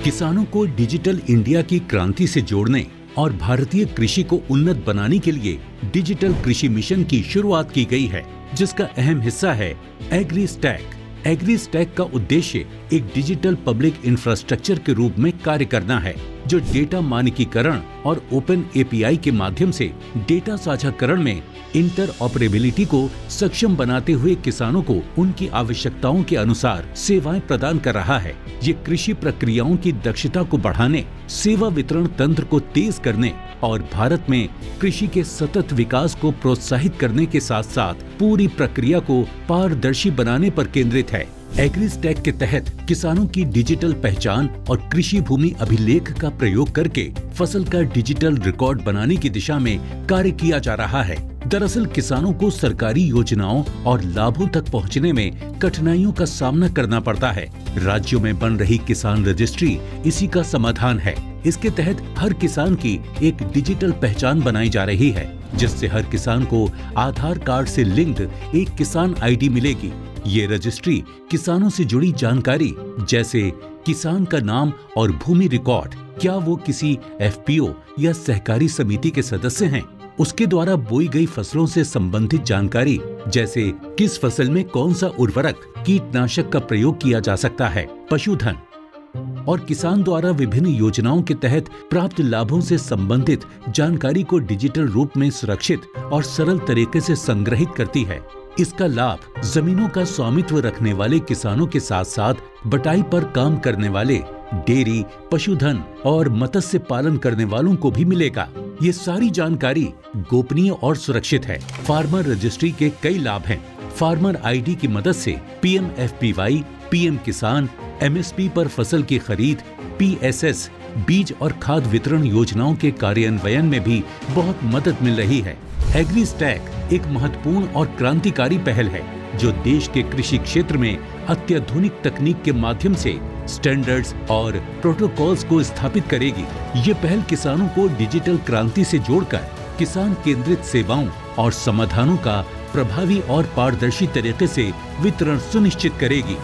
किसानों को digital India की क्रांति से जोड़ने और भारतीय कृषि को उन्नत बनाने के लिए डिजिटल कृषि मिशन की शुरुआत की गई है, जिसका अहम हिस्सा है एग्रीस्टैक। एग्रीस्टैक का उद्देश्य एक डिजिटल पब्लिक इंफ्रास्ट्रक्चर के रूप में कार्य करना है, जो डेटा मानकीकरण और ओपन एपीआई के माध्यम से डेटा साझाकरण में इंटरऑपरेबिलिटी को सक्षम बनाते हुए किसानों को उनकी आवश्यकताओं के अनुसार सेवाएं प्रदान कर रहा है। ये कृषि प्रक्रियाओं की दक्षता को बढ़ाने, सेवा वितरण तंत्र को तेज करने और भारत में कृषि के सतत विकास को प्रोत्साहित करने के साथ साथ पूरी प्रक्रिया को पारदर्शी बनाने पर केंद्रित है। एग्रीस्टैक के तहत किसानों की डिजिटल पहचान और कृषि भूमि अभिलेख का प्रयोग करके फसल का डिजिटल रिकॉर्ड बनाने की दिशा में कार्य किया जा रहा है। दरअसल किसानों को सरकारी योजनाओं और लाभों तक पहुंचने में कठिनाइयों का सामना करना पड़ता है। राज्यों में बन रही किसान रजिस्ट्री इसी का समाधान है। इसके तहत हर किसान की एक डिजिटल पहचान बनाई जा रही है, जिससे हर किसान को आधार कार्ड से लिंक्ड एक किसान आईडी मिलेगी। ये रजिस्ट्री किसानों से जुड़ी जानकारी जैसे किसान का नाम और भूमि रिकॉर्ड, क्या वो किसी एफपीओ या सहकारी समिति के सदस्य हैं, उसके द्वारा बोई गई फसलों से संबंधित जानकारी जैसे किस फसल में कौन सा उर्वरक, कीटनाशक का प्रयोग किया जा सकता है, पशुधन और किसान द्वारा विभिन्न योजनाओं के तहत प्राप्त लाभों से संबंधित जानकारी को डिजिटल रूप में सुरक्षित और सरल तरीके से संग्रहित करती है। इसका लाभ जमीनों का स्वामित्व रखने वाले किसानों के साथ साथ बटाई पर काम करने वाले डेयरी, पशुधन और मत्स्य पालन करने वालों को भी मिलेगा। ये सारी जानकारी गोपनीय और सुरक्षित है। फार्मर रजिस्ट्री के कई लाभ हैं। फार्मर आईडी की मदद से पीएमएफपीवाई, पीएम किसान, एमएसपी पर फसल की खरीद, पीएसएस, बीज और खाद वितरण योजनाओं के कार्यान्वयन में भी बहुत मदद मिल रही है। एग्रीस्टैक एक महत्वपूर्ण और क्रांतिकारी पहल है, जो देश के कृषि क्षेत्र में अत्याधुनिक तकनीक के माध्यम से स्टैंडर्ड्स और प्रोटोकॉल्स को स्थापित करेगी। ये पहल किसानों को डिजिटल क्रांति से जोड़कर किसान केंद्रित सेवाओं और समाधानों का प्रभावी और पारदर्शी तरीके से वितरण सुनिश्चित करेगी।